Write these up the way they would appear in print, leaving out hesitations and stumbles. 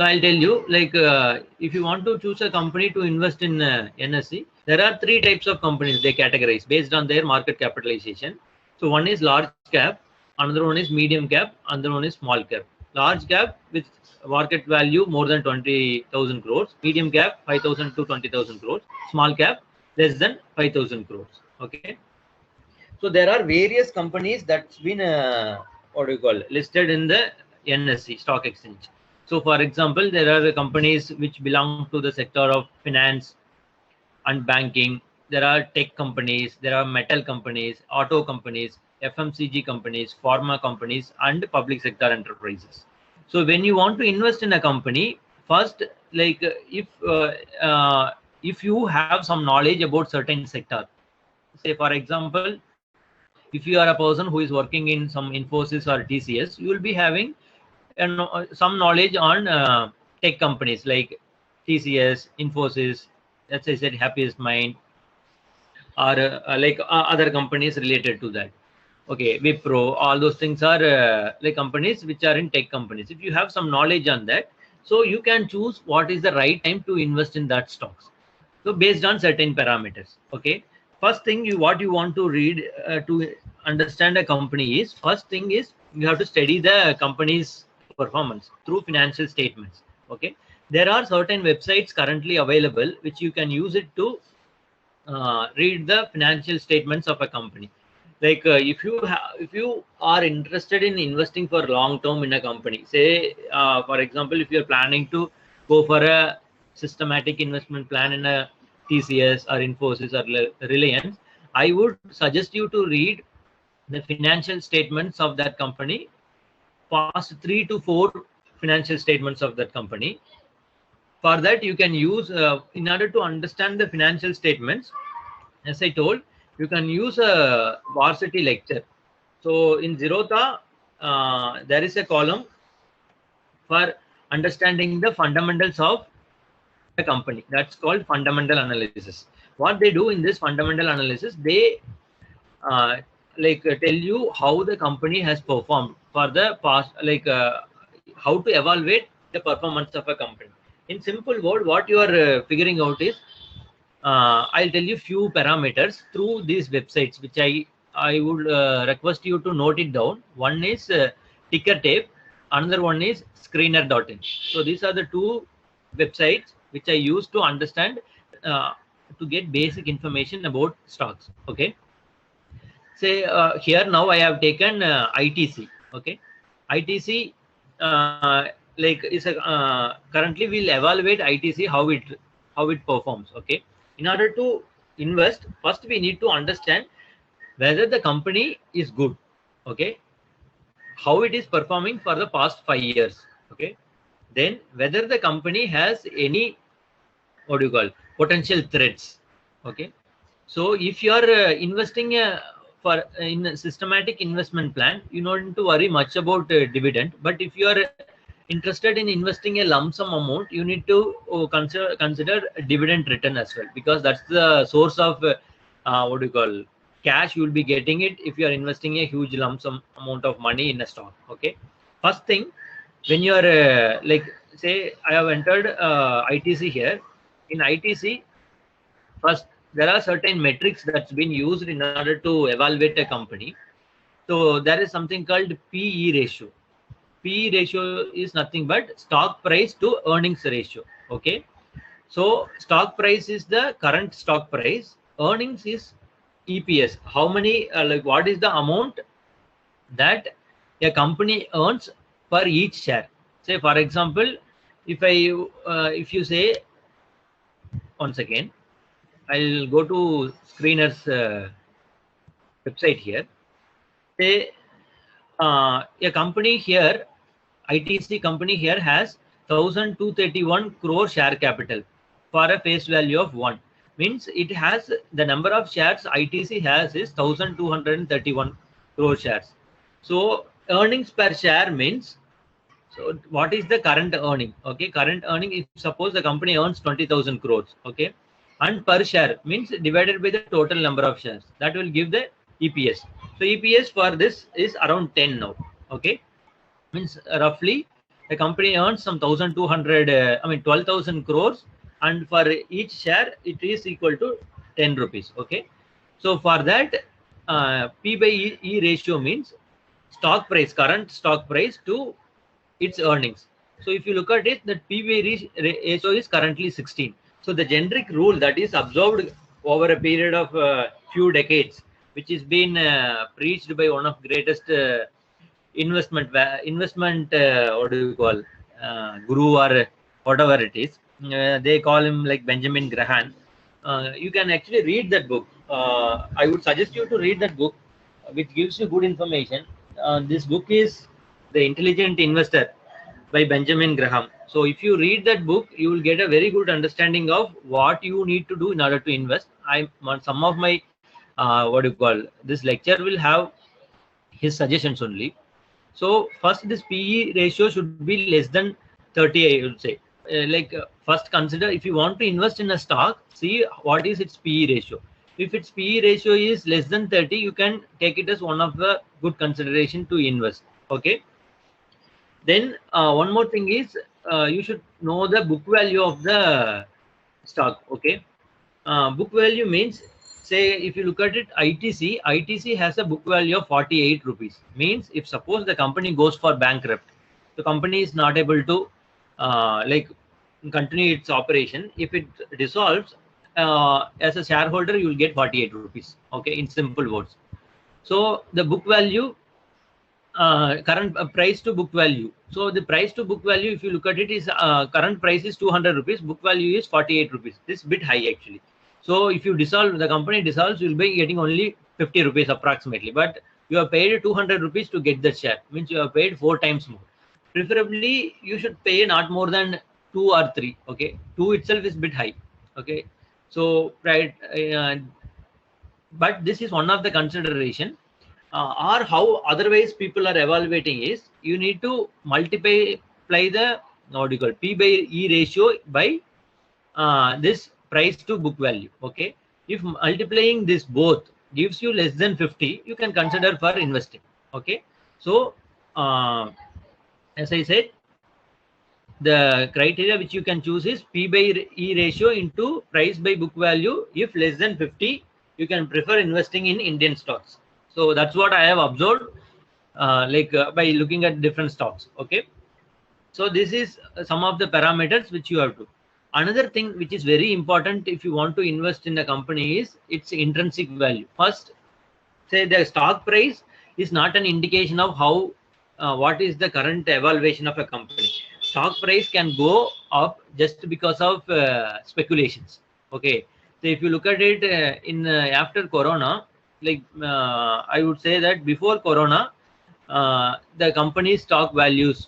I'll tell you, like if you want to choose a company to invest in NSE, there are three types of companies they categorize based on their market capitalization. So one is large cap, another one is medium cap, another one is small cap. Large cap with market value more than 20,000 crores, medium cap 5,000 to 20,000 crores, small cap less than 5,000 crores. Okay. So there are various companies that's been what do you call listed in the NSE stock exchange. So for example, there are companies which belong to the sector of finance and banking. There are tech companies, there are metal companies, auto companies, FMCG companies, pharma companies, and public sector enterprises. So when you want to invest in a company, first, like if you have some knowledge about certain sector, say for example, if you are a person who is working in some Infosys or TCS, you will be having some knowledge on tech companies like TCS, Infosys, as I said, Happiest Mind, or other companies related to that. Okay, Wipro, all those things are like companies which are in tech companies. If you have some knowledge on that, so you can choose what is the right time to invest in that stocks. So based on certain parameters. Okay, first thing what you want to read to understand a company is, first thing is you have to study the company's performance through financial statements. Okay, there are certain websites currently available which you can use it to read the financial statements of a company. Like if you are interested in investing for long term in a company, say for example, if you're planning to go for a systematic investment plan in a TCS or Infosys or Reliance, I would suggest you to read the financial statements of that company, past 3 to 4 financial statements of that company. For that, you can use in order to understand the financial statements, as I told, you can use a varsity lecture. So in Zerotha, there is a column for understanding the fundamentals of a company. That's called fundamental analysis. What they do in this fundamental analysis, they tell you how the company has performed for the past, how to evaluate the performance of a company. In simple word, what you are figuring out is, I'll tell you few parameters through these websites, which I would request you to note it down. One is Ticker Tape, another one is Screener.in. So these are the two websites which I use to understand, to get basic information about stocks. Okay. Say here now I have taken ITC. Okay, ITC is a currently we'll evaluate ITC how it performs. Okay, in order to invest, first we need to understand whether the company is good. Okay, how it is performing for the past 5 years. Okay, then whether the company has any, what do you call, potential threats. Okay, so if you are investing in a systematic investment plan, you don't need to worry much about dividend. But if you are interested in investing a lump sum amount, you need to consider dividend return as well, because that's the source of what do you call, cash you will be getting it if you are investing a huge lump sum amount of money in a stock. Okay, first thing, when you are say I have entered ITC here. In ITC, first, there are certain metrics that's been used in order to evaluate a company. So there is something called PE ratio. PE ratio is nothing but stock price to earnings ratio. Okay. So stock price is the current stock price. Earnings is EPS. How many, what is the amount that a company earns per each share? Say, for example, if you say, once again, I'll go to Screener's website here. Say a company here, ITC company here has 1,231 crore share capital for a face value of 1. Means it has the number of shares ITC has is 1,231 crore shares. So earnings per share means, so what is the current earning? Okay, current earning, if suppose the company earns 20,000 crores. Okay, and per share means divided by the total number of shares, that will give the EPS. So EPS for this is around 10 now. Okay, means roughly the company earns some 1,200, 12,000 crores, and for each share it is equal to 10 rupees. Okay, so for that, P by E ratio means stock price, current stock price to its earnings. So if you look at it, that PB ratio is currently 16. So the generic rule that is observed over a period of few decades, which is been preached by one of greatest investment what do you call, guru or whatever it is. They call him like Benjamin Graham. You can actually read that book. I would suggest you to read that book, which gives you good information. This book is The Intelligent Investor by Benjamin Graham. So if you read that book, you will get a very good understanding of what you need to do in order to invest. I some of my what do you call, this lecture will have his suggestions only. So first, this PE ratio should be less than 30, I would say. First consider, if you want to invest in a stock, see what is its PE ratio. If its PE ratio is less than 30, you can take it as one of the good consideration to invest. Okay. Then one more thing is, you should know the book value of the stock. Okay. Book value means, say if you look at it, ITC has a book value of 48 rupees. Means if suppose the company goes for bankrupt, the company is not able to like continue its operation. If it dissolves, as a shareholder, you will get 48 rupees. Okay, in simple words. So the book value, current price to book value. So the price to book value, if you look at it, is current price is 200 rupees, book value is 48 rupees. This is bit high actually. So if you dissolve, the company dissolves, you'll be getting only 50 rupees approximately. But you have paid 200 rupees to get that share. Means you have paid 4 times more. Preferably, you should pay not more than 2 or 3. Okay, 2 itself is bit high. Okay, so right, but this is one of the consideration. Or how otherwise people are evaluating is, you need to multiply the, what do you call, P by E ratio by this price to book value. Okay, if multiplying this both gives you less than 50, you can consider for investing. Okay, so as I said, the criteria which you can choose is P by E ratio into price by book value. If less than 50, you can prefer investing in Indian stocks. So that's what I have observed, by looking at different stocks. Okay, so this is some of the parameters which you have to. Another thing which is very important if you want to invest in a company is its intrinsic value. First, say the stock price is not an indication of how what is the current evaluation of a company. Stock price can go up just because of speculations. Okay, so if you look at it in after Corona, I would say that before Corona, the company's stock values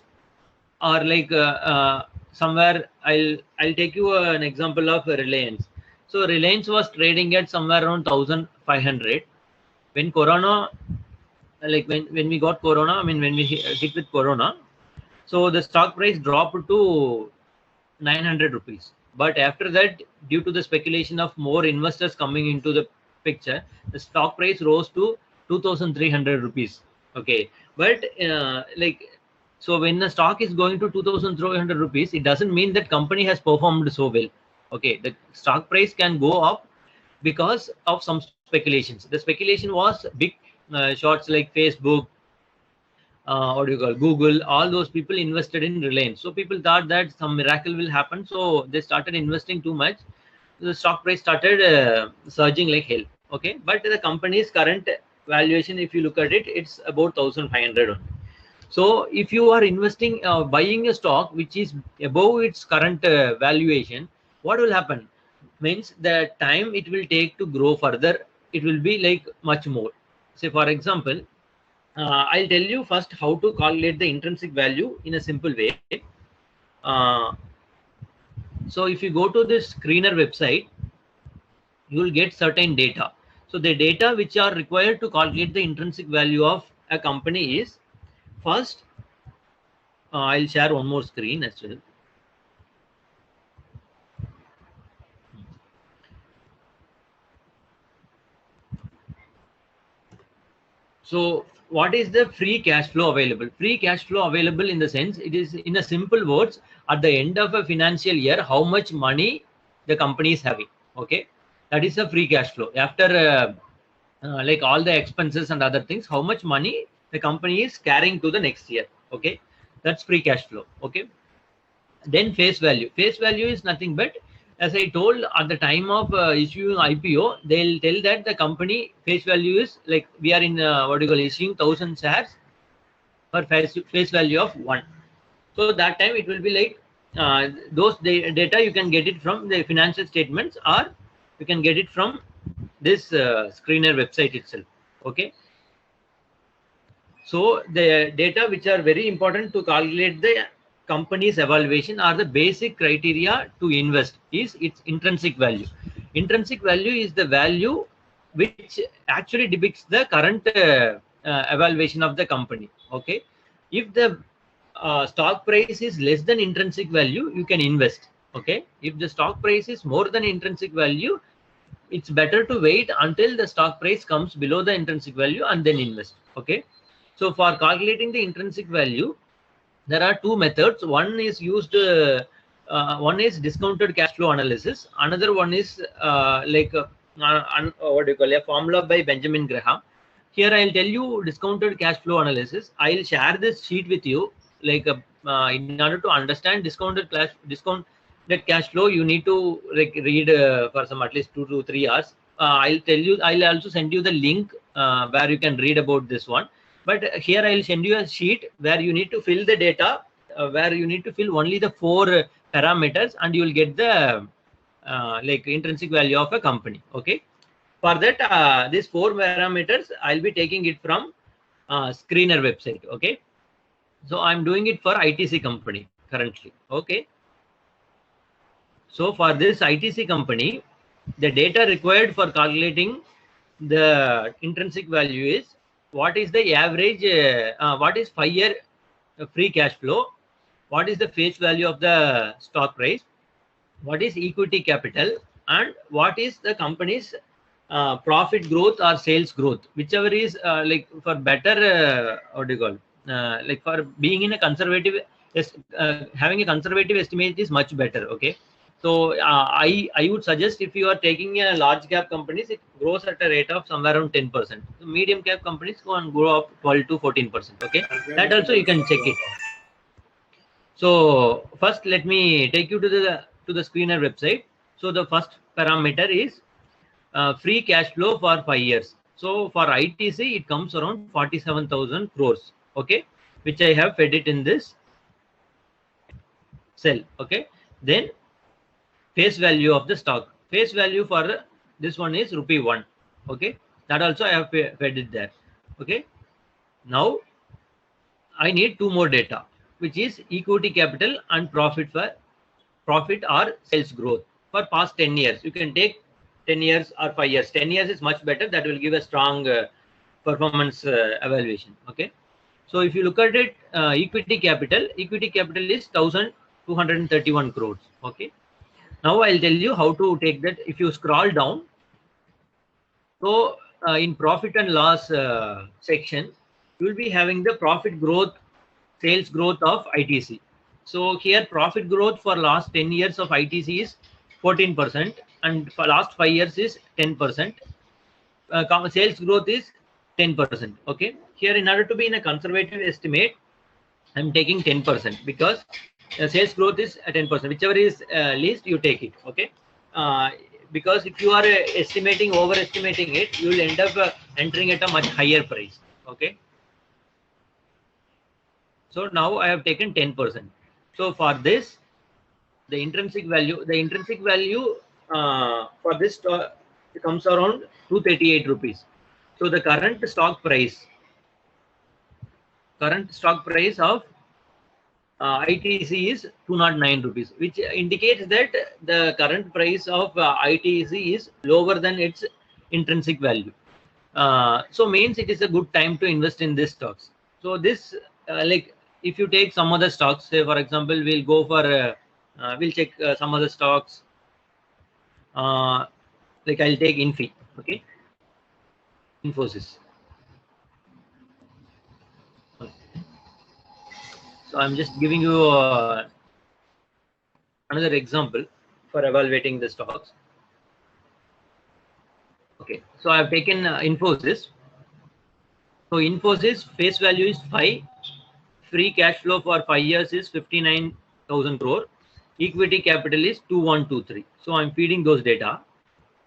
are somewhere. I'll take you an example of Reliance. So Reliance was trading at somewhere around 1,500 when Corona, when we got Corona. I mean, when we hit with Corona, so the stock price dropped to 900 rupees. But after that, due to the speculation of more investors coming into the picture, the stock price rose to 2,300 rupees. Okay, but so when the stock is going to 2,300 rupees, it doesn't mean that company has performed so well. Okay, the stock price can go up because of some speculations. The speculation was big shots like Facebook, what do you call, Google. All those people invested in Reliance. So people thought that some miracle will happen. So they started investing too much. The stock price started surging like hell. Okay, but the company's current valuation, if you look at it, it's about 1,500 only. So if you are investing, buying a stock which is above its current valuation, what will happen? Means the time it will take to grow further, it will be like much more. Say for example, I'll tell you first how to calculate the intrinsic value in a simple way. Uh, so if you go to this Screener website, you will get certain data. So the data which are required to calculate the intrinsic value of a company is, first, I'll share one more screen as well. So what is the free cash flow available? Free cash flow available in the sense, it is in a simple words, at the end of a financial year, how much money the company is having. Okay, that is a free cash flow. After like all the expenses and other things, how much money the company is carrying to the next year. Okay, that's free cash flow. Okay, then face value. Face value is nothing but, as I told, at the time of issuing IPO, they'll tell that the company face value is like, we are in what do you call, issuing 1,000 shares for face value of 1. So that time it will be like those data you can get it from the financial statements, or you can get it from this screener website itself. Okay. So the data which are very important to calculate the company's evaluation, are the basic criteria to invest, is its intrinsic value. Intrinsic value is the value which actually depicts the current evaluation of the company. Okay. If the stock price is less than intrinsic value, you can invest. Okay. If the stock price is more than intrinsic value, it's better to wait until the stock price comes below the intrinsic value and then invest. Okay. So for calculating the intrinsic value, there are two methods. One is used, one is discounted cash flow analysis. Another one is what do you call, a formula by Benjamin Graham. Here I'll tell you discounted cash flow analysis. I'll share this sheet with you. Like in order to understand discounted cash flow, you need to like read for some at least 2 to 3 hours. I'll tell you. I'll also send you the link where you can read about this one. But here I'll send you a sheet where you need to fill the data, where you need to fill only the 4 parameters, and you will get the like intrinsic value of a company. Okay. For that, these 4 parameters, I'll be taking it from screener website. Okay. So I'm doing it for ITC company currently. Okay. So for this ITC company, the data required for calculating the intrinsic value is, what is the average, what is 5-year free cash flow, what is the face value of the stock price, what is equity capital, and what is the company's profit growth or sales growth, whichever is like for better, what do you call, like for being in a conservative, having a conservative estimate is much better. Okay. So I would suggest, if you are taking a large cap companies, it grows at a rate of somewhere around 10%. So medium cap companies go and grow up 12 to 14%. Okay, that also you can check it. So first, let me take you to the screener website. So the first parameter is free cash flow for 5 years. So for ITC, it comes around 47,000 crores. Okay, which I have fed it in this cell. Okay, then face value of the stock. Face value for this one is ₹1. Okay, that also I have fed it there. Okay, now I need 2 more data, which is equity capital and profit or sales growth for past 10 years. You can take 10 years or 5 years. 10 years is much better. That will give a strong performance evaluation. Okay. So if you look at it, equity capital is 1,231 crores. Okay. Now I'll tell you how to take that. If you scroll down, so in profit and loss section, you will be having the profit growth, sales growth of ITC. So here profit growth for last 10 years of ITC is 14%, and for last 5 years is 10%. Sales growth is 10%. Okay. Here, in order to be in a conservative estimate, I'm taking 10%, because sales growth is 10%. Whichever is least, you take it. Okay. Because if you are overestimating it, you will end up entering at a much higher price. Okay. So now I have taken 10%. So for this, the intrinsic value for this stock comes around 238 rupees. So the current stock price of ITC is 209 rupees, which indicates that the current price of ITC is lower than its intrinsic value. So means it is a good time to invest in these stocks. So this, like if you take some other stocks, say for example, we'll go for we'll check some other stocks. Like I'll take Infosys. So I'm just giving you another example for evaluating the stocks. Okay, so I've taken Infosys. So Infosys face value is 5, free cash flow for 5 years is 59,000 crore, equity capital is 2123. So I'm feeding those data.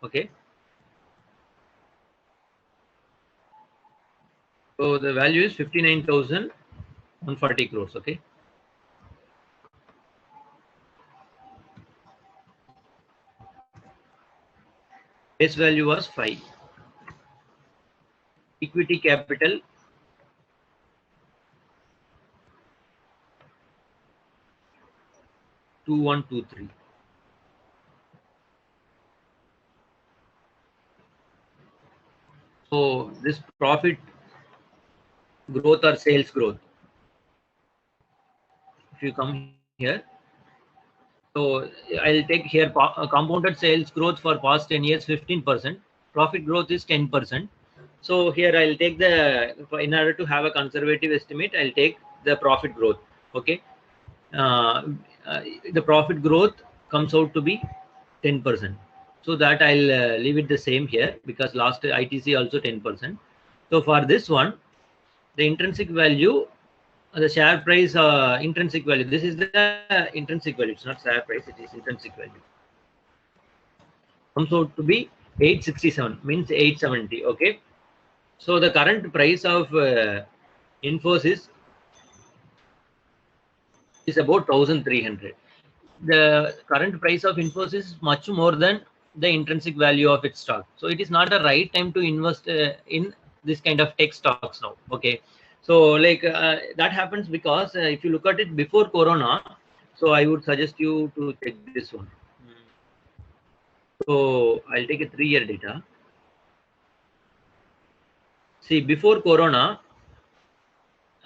Okay. So the value is 59,140 crores. Okay. Face value was 5. Equity capital 2123. So this profit growth or sales growth, if you come here, so I'll take here compounded sales growth for past 10 years 15%, profit growth is 10%. So here I'll take in order to have a conservative estimate, I'll take the profit growth. Okay. The profit growth comes out to be 10%. So that I'll leave it the same here, because last ITC also 10%. So for this one, the intrinsic value, the share price, intrinsic value, this is the intrinsic value, it's not share price, it is intrinsic value, comes out to be 867, means 870. Okay. So the current price of Infosys is about 1300. The current price of Infosys is much more than the intrinsic value of its stock. So it is not a right time to invest in this kind of tech stocks now. Okay. So like that happens because if you look at it before Corona, so I would suggest you to check this one. So I'll take a 3-year data. See, before Corona,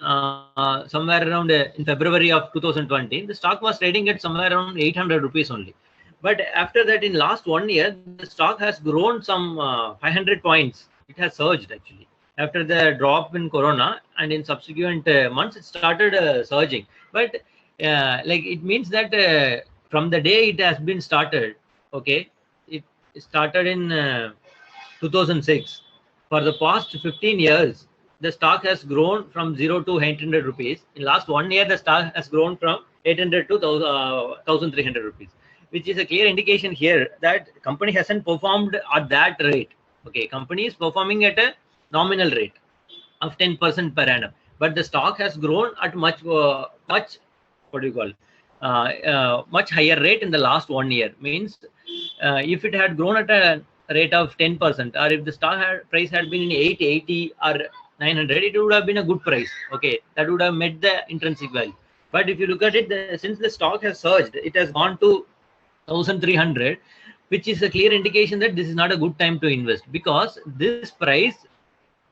somewhere around in February of 2020, the stock was trading at somewhere around 800 rupees only. But after that, in last 1 year, the stock has grown some 500 points. It has surged actually. After the drop in Corona and in subsequent months, it started surging. But like it means that from the day it has been started, okay, it started in 2006. For the past 15 years, the stock has grown from 0 to 800 rupees. In last 1 year, the stock has grown from 800 to 1300 rupees, which is a clear indication here that company hasn't performed at that rate. Okay, company is performing at a nominal rate of 10% per annum, but the stock has grown at much what do you call much higher rate in the last 1 year. Means if it had grown at a rate of 10%, or if the stock price had been in 880 or 900, it would have been a good price. Okay, that would have met the intrinsic value. But if you look at it, since the stock has surged, it has gone to 1300, which is a clear indication that this is not a good time to invest, because this price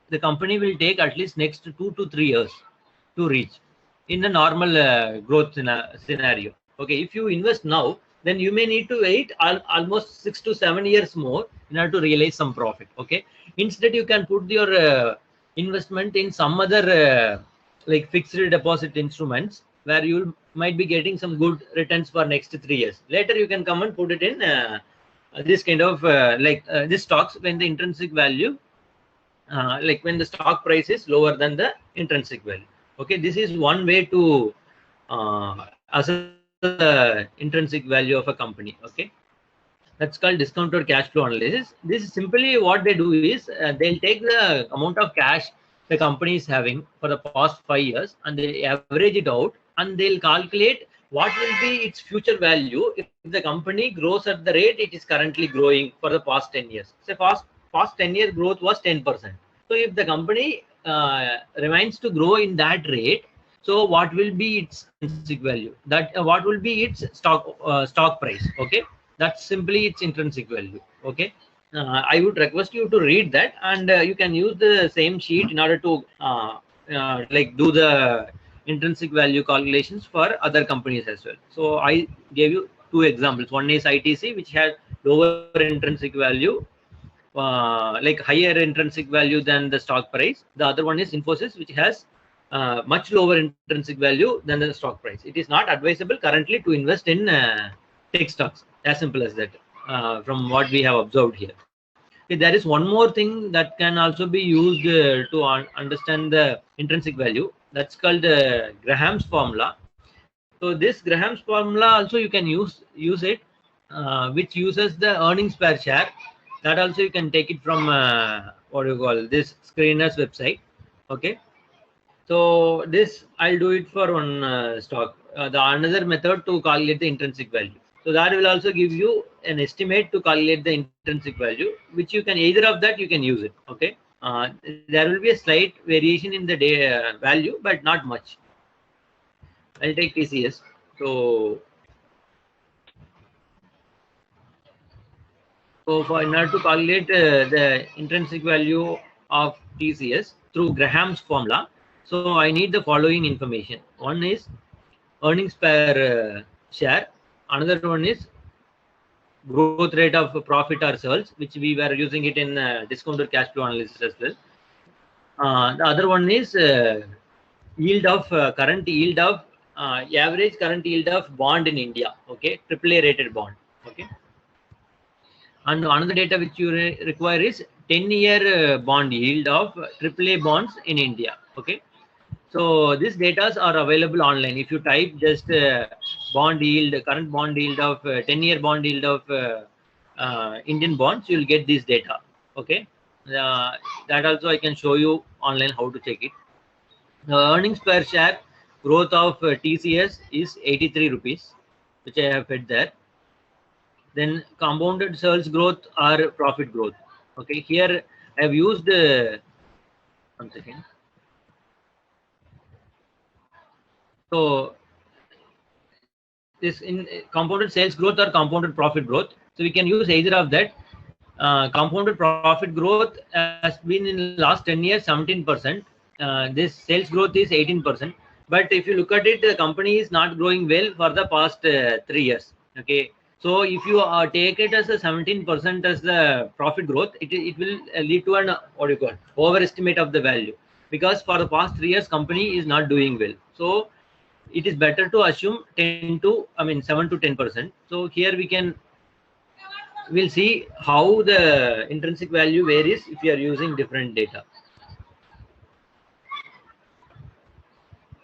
the company will take at least next 2 to 3 years to reach in a normal growth scenario. Okay, if you invest now, then you may need to wait almost 6 to 7 years more in order to realize some profit. Okay, instead you can put your investment in some other like fixed threat instruments where you might be getting some good returns for next 3 years. Later you can come and put it in this kind of this stocks when the intrinsic value like when the stock price is lower than the intrinsic value. Okay, this is one way to assess the intrinsic value of a company. Okay, that's called discounted cash flow analysis. This is simply what they do is they'll take the amount of cash the company is having for the past 5 years and they average it out, and they'll calculate what will be its future value if the company grows at the rate it is currently growing for the past 10 years. Say past 10-year growth was 10%. So if the company remains to grow in that rate, so what will be its intrinsic value? That what will be its stock price? Okay, that's simply its intrinsic value. Okay, I would request you to read that, and you can use the same sheet in order to like do the intrinsic value calculations for other companies as well. So I gave you 2 examples. One is ITC, which had lower intrinsic value, like higher intrinsic value than the stock price. The other one is Infosys, which has much lower intrinsic value than the stock price. It is not advisable currently to invest in tech stocks. As simple as that, from what we have observed here. Okay, there is one more thing that can also be used to understand the intrinsic value. That's called Graham's formula. So this Graham's formula also you can use it, which uses the earnings per share. That also you can take it from what do you call this screener's website. Okay. So this I'll do it for one stock. The another method to calculate the intrinsic value. So that will also give you an estimate to calculate the intrinsic value, which you can either of that you can use it. Okay. There will be a slight variation in the day value, but not much. I'll take TCS. So for in order to calculate the intrinsic value of TCS through Graham's formula, so I need the following information. One is earnings per share. Another one is growth rate of profit or sales, which we were using it in discounted cash flow analysis as well. The other one is yield of current yield of average current yield of bond in India. Okay, AAA rated bond. Okay. And another data which you require is 10-year bond yield of AAA bonds in India. Okay. So these data are available online. If you type just bond yield, current bond yield of 10-year bond yield of Indian bonds, you'll get this data. Okay. That also I can show you online how to check it. The earnings per share growth of TCS is 83 rupees, which I have fed there. Then compounded sales growth or profit growth. Okay, here I have used one second. So this in compounded sales growth or compounded profit growth. So we can use either of that. Compounded profit growth has been in the last 10 years 17%. This sales growth is 18%. But if you look at it, the company is not growing well for the past 3 years. Okay. So if you take it as a 17% as the profit growth, it will lead to an what do you call overestimate of the value, because for the past 3 years company is not doing well. So it is better to assume 7 to 10%. So here we'll see how the intrinsic value varies if you are using different data.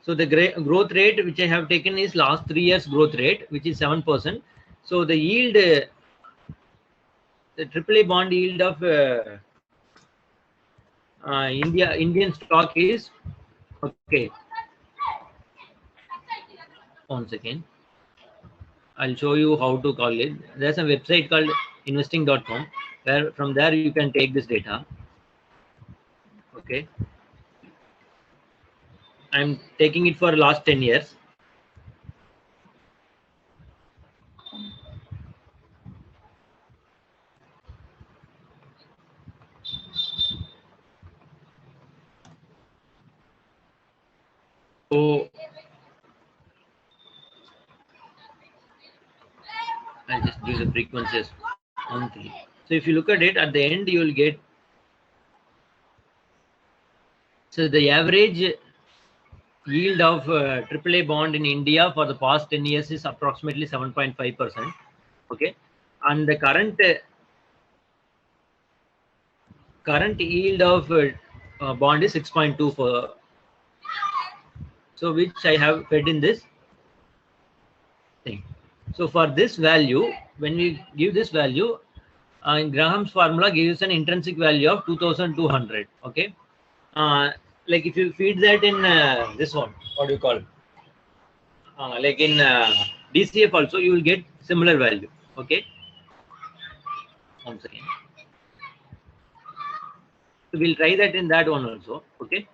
So the growth rate which I have taken is last 3 years growth rate, which is 7%. So the yield, the AAA bond yield of Indian stock is okay. One second. I'll show you how to call it. There's a website called investing.com where from there you can take this data. Okay. I'm taking it for last 10 years. So I'll just give the frequencies monthly. So if you look at it at the end, you will get, so the average yield of AAA bond in India for the past 10 years is approximately 7.5%. Okay. And the current yield of bond is 6.2. So which I have fed in this thing. So for this value, when we give this value, in Graham's formula gives an intrinsic value of 2200. Okay. Like if you feed that in this one, what do you call? Like in DCF also, you will get similar value. Okay. One second. So we'll try that in that one also. Okay.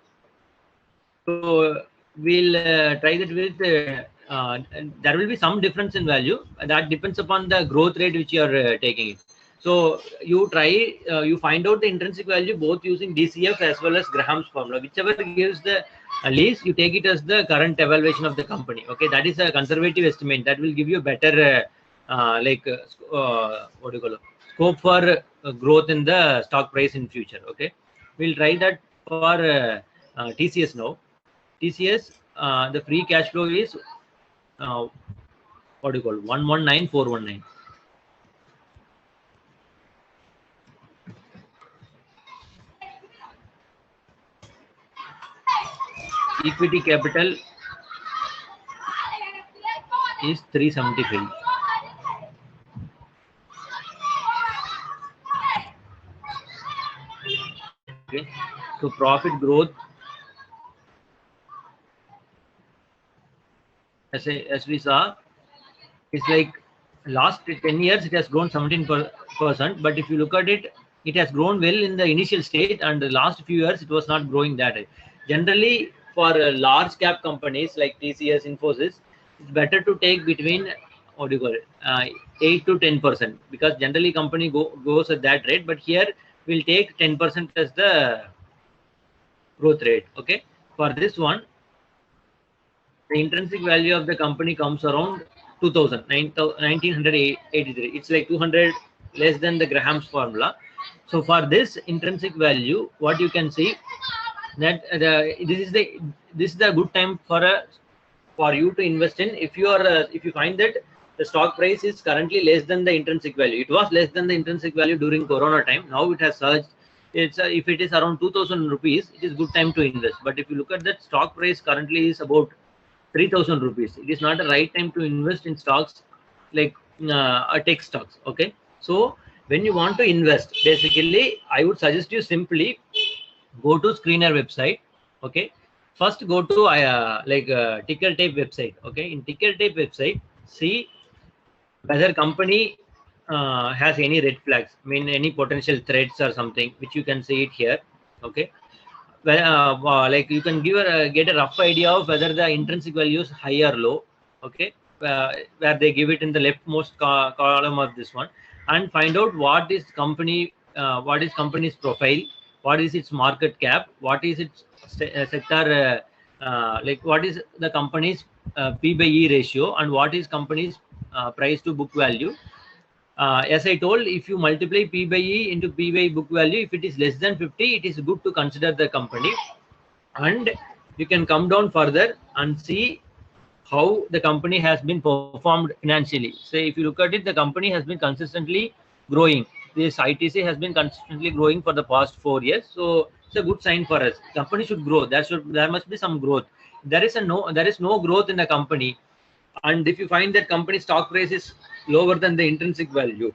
So we'll try that with there will be some difference in value. That depends upon the growth rate which you are taking it. So you try, you find out the intrinsic value both using DCF as well as Graham's formula. Whichever gives the least, you take it as the current evaluation of the company. Okay, that is a conservative estimate. That will give you a better what do you call it? Scope for growth in the stock price in future. Okay, we'll try that for TCS now. TCS, the free cash flow is what do you call 119419. Equity capital is 373. Okay, so profit growth, as we saw, it's like last 10 years it has grown 17%, but if you look at it, it has grown well in the initial stage, and the last few years it was not growing that way. Generally, for large cap companies like TCS, Infosys, it's better to take between, what do you call it, 8 to 10%, because generally company goes at that rate, but here we'll take 10% as the growth rate. Okay, for this one, the intrinsic value of the company comes around 1983. It's like 200 less than the Graham's formula. So for this intrinsic value, what you can see that this is the good time for you to invest in. If you find that the stock price is currently less than the intrinsic value, it was less than the intrinsic value during Corona time. Now it has surged. It's if it is around 2,000 rupees, it is good time to invest. But if you look at that, stock price currently is about 3,000 rupees. It is not the right time to invest in stocks like tech stocks. Okay, so when you want to invest, basically I would suggest you simply go to Screener website. Okay, first go to Ticker Tape website. Okay, in Ticker Tape website, see whether company has any red flags, I mean any potential threats or something, which you can see it here. Okay, like you can get a rough idea of whether the intrinsic value is high or low. Okay, where they give it in the leftmost column of this one, and find out what is company's profile, what is its market cap, what is its sector, like what is the company's P by E ratio, and what is company's price to book value. As I told, if you multiply P by E into P by book value, if it is less than 50, it is good to consider the company. And you can come down further and see how the company has been performed financially. Say, if you look at it, the company has been consistently growing. This ITC has been consistently growing for the past 4 years. So it's a good sign for us. Company should grow. There must be some growth. There is no growth in the company. And if you find that company stock price is lower than the intrinsic value,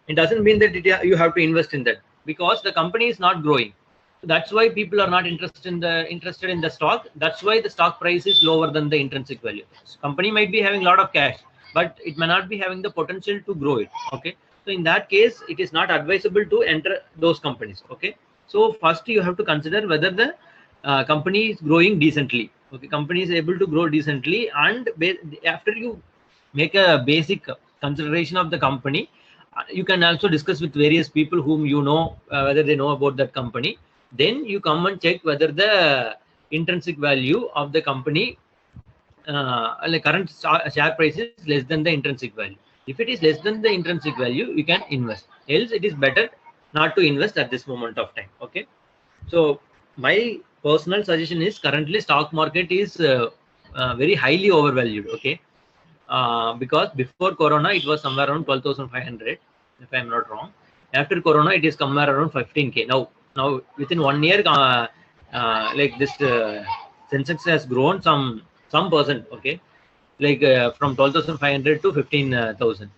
it doesn't mean that you have to invest in that, because the company is not growing. So that's why people are not interested in the stock. That's why the stock price is lower than the intrinsic value. So company might be having a lot of cash, but it may not be having the potential to grow it. Okay, so in that case, it is not advisable to enter those companies. Okay, so first you have to consider whether the company is growing decently. Okay, company is able to grow decently, and after you make a basic consideration of the company, you can also discuss with various people whom you know, whether they know about that company. Then you come and check whether the intrinsic value of the company, like current share price, is less than the intrinsic value. If it is less than the intrinsic value, you can invest. Else, it is better not to invest at this moment of time. Okay, so my personal suggestion is currently stock market is very highly overvalued. Okay, because before Corona it was somewhere around 12,500, if I'm not wrong. After Corona it is somewhere around 15k. Now within 1 year, like this Sensex has grown some percent. Okay, like from 12,500 to 15,000,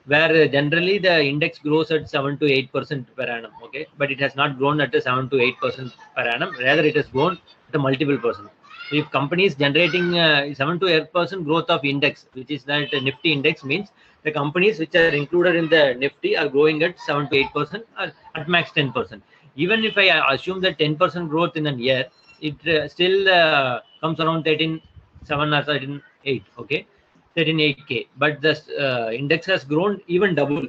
where generally the index grows at 7 to 8% per annum. Okay, but it has not grown at a 7 to 8% per annum. Rather, it has grown at a multiple percent. If company is generating 7 to 8% growth of index, which is that Nifty index, means the companies which are included in the Nifty are growing at 7 to 8%, or at max 10%. Even if I assume that 10% growth in a year, it still comes around 13.7 or 13.8. Okay, 13.8k, but the index has grown even double.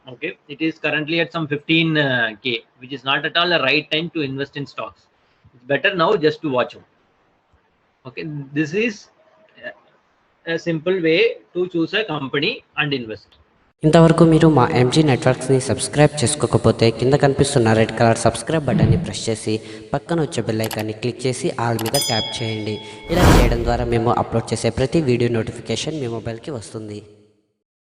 Okay, it is currently at some 15k, which is not at all a right time to invest in stocks. It's better now just to watch out. Okay, this is a simple way to choose a company and invest. ఇంతవరకు మీరు మా MG నెట్వర్క్స్ని subscribe చేసుకోకపోతే కింద కనిపిస్తున్న red colour subscribe బటన్ని press చేసి పక్కన వచ్చే బెల్ ఐకాన్ని క్లిక్ చేసి ఆల్ మీద ట్యాప్ చేయండి. ఇలా చేయడం ద్వారా మేము అప్లోడ్ చేసే ప్రతి వీడియో నోటిఫికేషన్ మీ మొబైల్కి వస్తుంది.